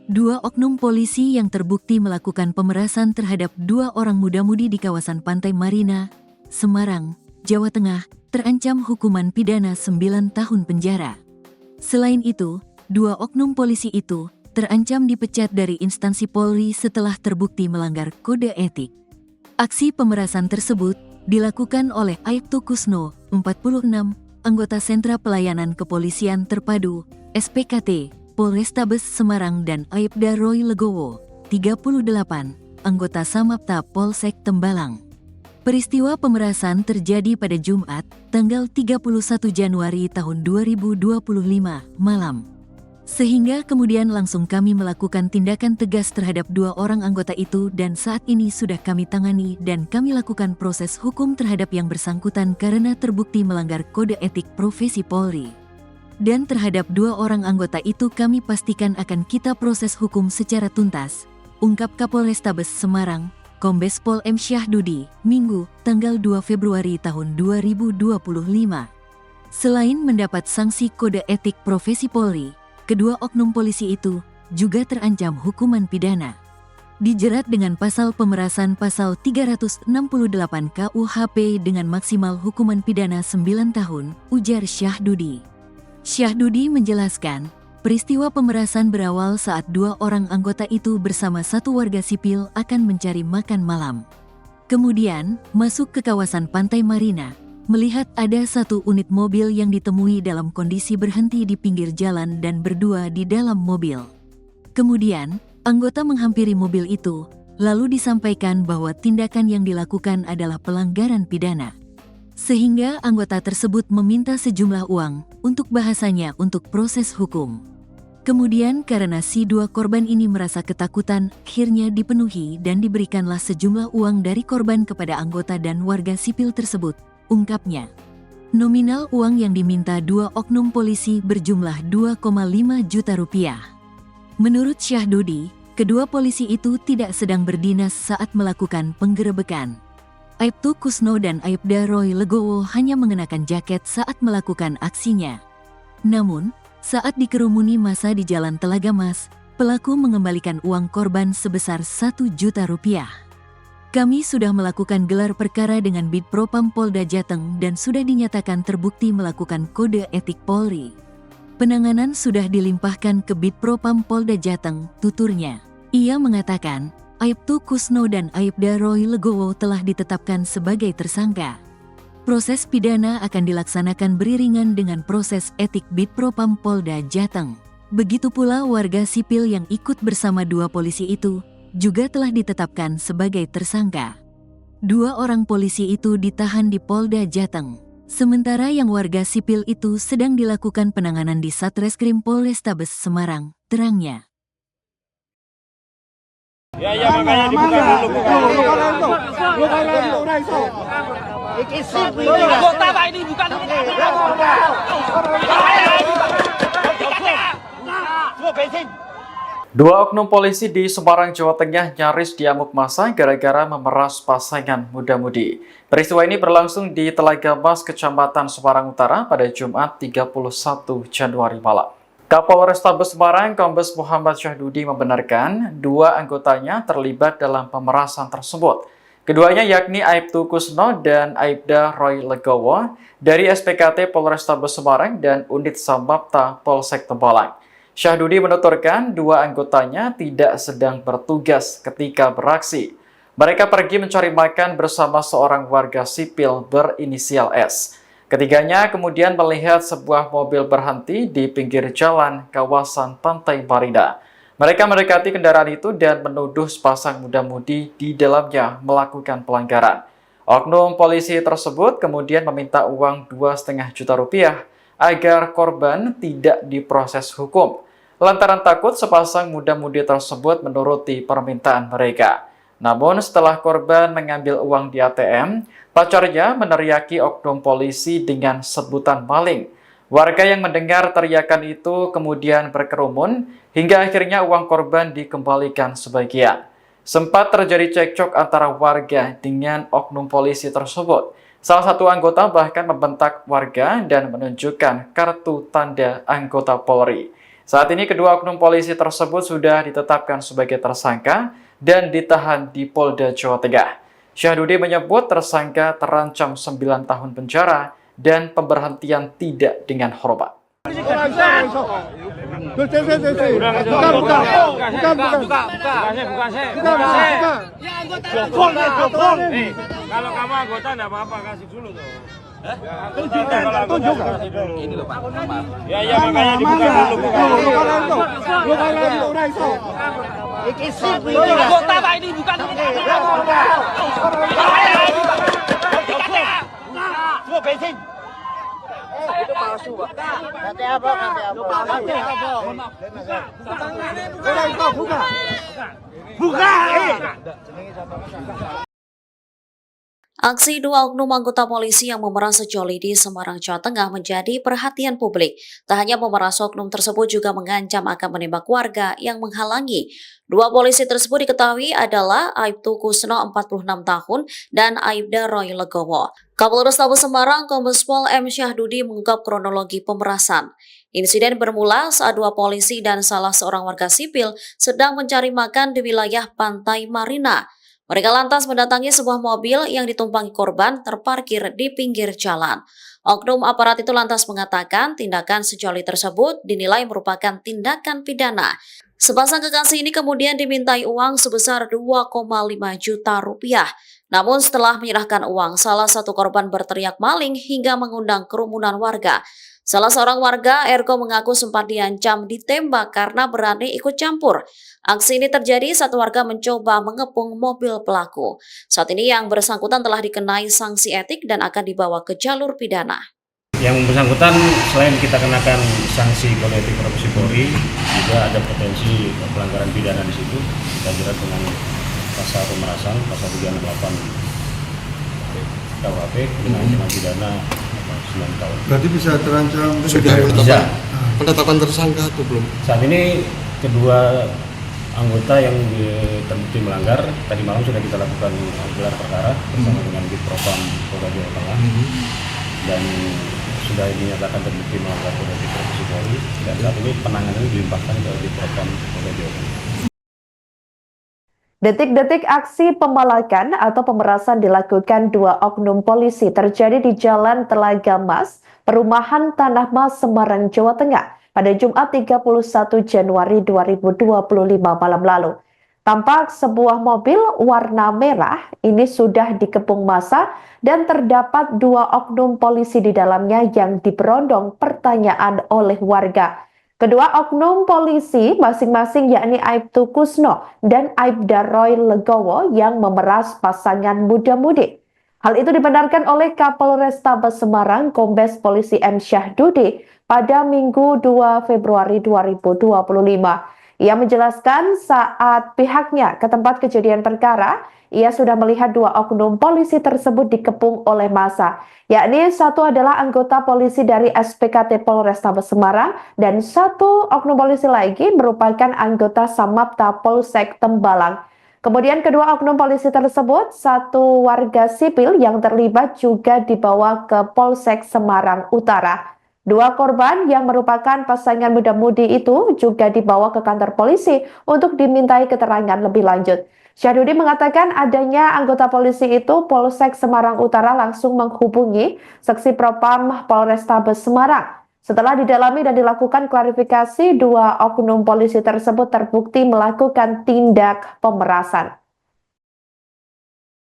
Dua oknum polisi yang terbukti melakukan pemerasan terhadap dua orang muda-mudi di kawasan Pantai Marina, Semarang, Jawa Tengah, terancam hukuman pidana 9 tahun penjara. Selain itu, dua oknum polisi itu terancam dipecat dari instansi Polri setelah terbukti melanggar kode etik. Aksi pemerasan tersebut dilakukan oleh Aibtu Kusno, 46, anggota Sentra Pelayanan Kepolisian Terpadu, SPKT, Polrestabes Semarang dan Aibda Roy Legowo, 38, anggota Samapta Polsek Tembalang. Peristiwa pemerasan terjadi pada Jumat, tanggal 31 Januari tahun 2025, malam. Sehingga kemudian langsung kami melakukan tindakan tegas terhadap dua orang anggota itu dan saat ini sudah kami tangani dan kami lakukan proses hukum terhadap yang bersangkutan karena terbukti melanggar kode etik profesi Polri. Dan terhadap dua orang anggota itu kami pastikan akan kita proses hukum secara tuntas, ungkap Kapolrestabes Semarang, Kombes Pol M. Syahdudi, Minggu, tanggal 2 Februari tahun 2025. Selain mendapat sanksi kode etik profesi Polri, kedua oknum polisi itu juga terancam hukuman pidana. Dijerat dengan pasal pemerasan pasal 368 KUHP dengan maksimal hukuman pidana 9 tahun, ujar Syahdudi. Syahdudi menjelaskan, peristiwa pemerasan berawal saat dua orang anggota itu bersama satu warga sipil akan mencari makan malam. Kemudian, masuk ke kawasan Pantai Marina, melihat ada satu unit mobil yang ditemui dalam kondisi berhenti di pinggir jalan dan berdua di dalam mobil. Kemudian, anggota menghampiri mobil itu, lalu disampaikan bahwa tindakan yang dilakukan adalah pelanggaran pidana. Sehingga anggota tersebut meminta sejumlah uang, untuk bahasanya untuk proses hukum. Kemudian karena si dua korban ini merasa ketakutan, akhirnya dipenuhi dan diberikanlah sejumlah uang dari korban kepada anggota dan warga sipil tersebut, ungkapnya. Nominal uang yang diminta dua oknum polisi berjumlah 2,5 juta rupiah. Menurut Syahdudi, kedua polisi itu tidak sedang berdinas saat melakukan penggerebekan. Aibtu Kusno dan Aibda Roy Legowo hanya mengenakan jaket saat melakukan aksinya. Namun, saat dikerumuni massa di Jalan Telaga Mas, pelaku mengembalikan uang korban sebesar 1 juta rupiah. Kami sudah melakukan gelar perkara dengan Bidpropam Polda Jateng dan sudah dinyatakan terbukti melakukan kode etik Polri. Penanganan sudah dilimpahkan ke Bidpropam Polda Jateng, tuturnya. Ia mengatakan, Aibtu Kusno dan Aibda Roy Legowo telah ditetapkan sebagai tersangka. Proses pidana akan dilaksanakan beriringan dengan proses etik Bidpropam Polda Jateng. Begitu pula warga sipil yang ikut bersama dua polisi itu, juga telah ditetapkan sebagai tersangka. Dua orang polisi itu ditahan di Polda Jateng. Sementara yang warga sipil itu sedang dilakukan penanganan di Satreskrim Polrestabes Semarang, terangnya. Ya makanya dibuka dulu. Ini bukan Dua oknum polisi di Semarang, Jawa Tengah nyaris diamuk massa gara-gara memeras pasangan muda-mudi. Peristiwa ini berlangsung di Telaga Mas, Kecamatan Semarang Utara pada Jumat 31 Januari malam. Kapolrestabes Semarang, Kombes Muhammad Syahdudi membenarkan dua anggotanya terlibat dalam pemerasan tersebut. Keduanya yakni Aibtu Kusno dan Aibda Roy Legowo dari SPKT Polrestabes Semarang dan Unit Samapta Polsek Tembalang. Syahdudi menuturkan dua anggotanya tidak sedang bertugas ketika beraksi. Mereka pergi mencari makan bersama seorang warga sipil berinisial S. Ketiganya kemudian melihat sebuah mobil berhenti di pinggir jalan kawasan Pantai Marina. Mereka mendekati kendaraan itu dan menuduh sepasang muda-mudi di dalamnya melakukan pelanggaran. Oknum polisi tersebut kemudian meminta uang 2,5 juta rupiah agar korban tidak diproses hukum, lantaran takut sepasang muda-mudi tersebut menuruti permintaan mereka. Namun setelah korban mengambil uang di ATM, pacarnya meneriaki oknum polisi dengan sebutan maling. Warga yang mendengar teriakan itu kemudian berkerumun hingga akhirnya uang korban dikembalikan sebagian. Sempat terjadi cekcok antara warga dengan oknum polisi tersebut. Salah satu anggota bahkan membentak warga dan menunjukkan kartu tanda anggota Polri. Saat ini kedua oknum polisi tersebut sudah ditetapkan sebagai tersangka dan ditahan di Polda Jawa Tengah. Syahdudi menyebut tersangka terancam 9 tahun penjara dan pemberhentian tidak dengan hormat. Kalau kamu anggota enggak apa-apa, kasih dulu tuh. Tunjukkan. Ini loh Pak. Ya makanya dibuka dulu. Anggota Pak, ini bukan Coba bensin. Itu palsu, Pak. Nanti apa? Buka. Aksi dua oknum anggota polisi yang memeras sejoli di Semarang, Jawa Tengah menjadi perhatian publik. Tak hanya memeras, oknum tersebut juga mengancam akan menembak warga yang menghalangi. Dua polisi tersebut diketahui adalah Aibtu Kusno 46 tahun dan Aibda Roy Legowo. Kapolres Tabes Semarang Kombes Pol M. Syahdudi mengungkap kronologi pemerasan. Insiden bermula saat dua polisi dan salah seorang warga sipil sedang mencari makan di wilayah Pantai Marina. Mereka lantas mendatangi sebuah mobil yang ditumpangi korban terparkir di pinggir jalan. Oknum aparat itu lantas mengatakan tindakan sejoli tersebut dinilai merupakan tindakan pidana. Sepasang kekasih ini kemudian dimintai uang sebesar 2,5 juta rupiah. Namun setelah menyerahkan uang, salah satu korban berteriak maling hingga mengundang kerumunan warga. Salah seorang warga, Ergo, mengaku sempat diancam ditembak karena berani ikut campur. Aksi ini terjadi saat warga mencoba mengepung mobil pelaku. Saat ini yang bersangkutan telah dikenai sanksi etik dan akan dibawa ke jalur pidana. Yang bersangkutan selain kita kenakan sanksi kode etik profesi Polri, juga ada potensi pelanggaran pidana di situ. Kita jerat dengan pasal pemerasan, pasal 368 KUHP dengan ancaman pidana 9 tahun. Berarti bisa terancam Sudah Bisa. penetapan tersangka atau belum? Saat ini kedua anggota yang terbukti melanggar, tadi malam sudah kita lakukan gelar perkara bersama dengan Ditpropam Polda Jawa Tengah dan sudah dinyatakan terbukti melanggar kode etik profesi Polri dan saat ini penanganan dilimpahkan ke Ditpropam Polda Jawa Tengah. Detik-detik aksi pemalakan atau pemerasan dilakukan dua oknum polisi terjadi di Jalan Telaga Mas, Perumahan Tanah Mas, Semarang, Jawa Tengah pada Jumat 31 Januari 2025 malam lalu. Tampak sebuah mobil warna merah ini sudah dikepung massa dan terdapat dua oknum polisi di dalamnya yang diberondong pertanyaan oleh warga. Kedua oknum polisi masing-masing yakni Aibtu Kusno dan Aibda Roy Legowo yang memeras pasangan muda-mudi. Hal itu dibenarkan oleh Kapolres Tabes Semarang Kombes Polisi M. Syahdudi pada Minggu 2 Februari 2025. Ia menjelaskan saat pihaknya ke tempat kejadian perkara, ia sudah melihat dua oknum polisi tersebut dikepung oleh massa, yakni satu adalah anggota polisi dari SPKT Polrestabes Semarang dan satu oknum polisi lagi merupakan anggota Samapta Polsek Tembalang. Kemudian kedua oknum polisi tersebut, satu warga sipil yang terlibat juga dibawa ke Polsek Semarang Utara. Dua korban yang merupakan pasangan muda-mudi itu juga dibawa ke kantor polisi untuk dimintai keterangan lebih lanjut. Syahdudi mengatakan adanya anggota polisi itu Polsek Semarang Utara langsung menghubungi Seksi Propam Polrestabes Semarang. Setelah didalami dan dilakukan klarifikasi, dua oknum polisi tersebut terbukti melakukan tindak pemerasan.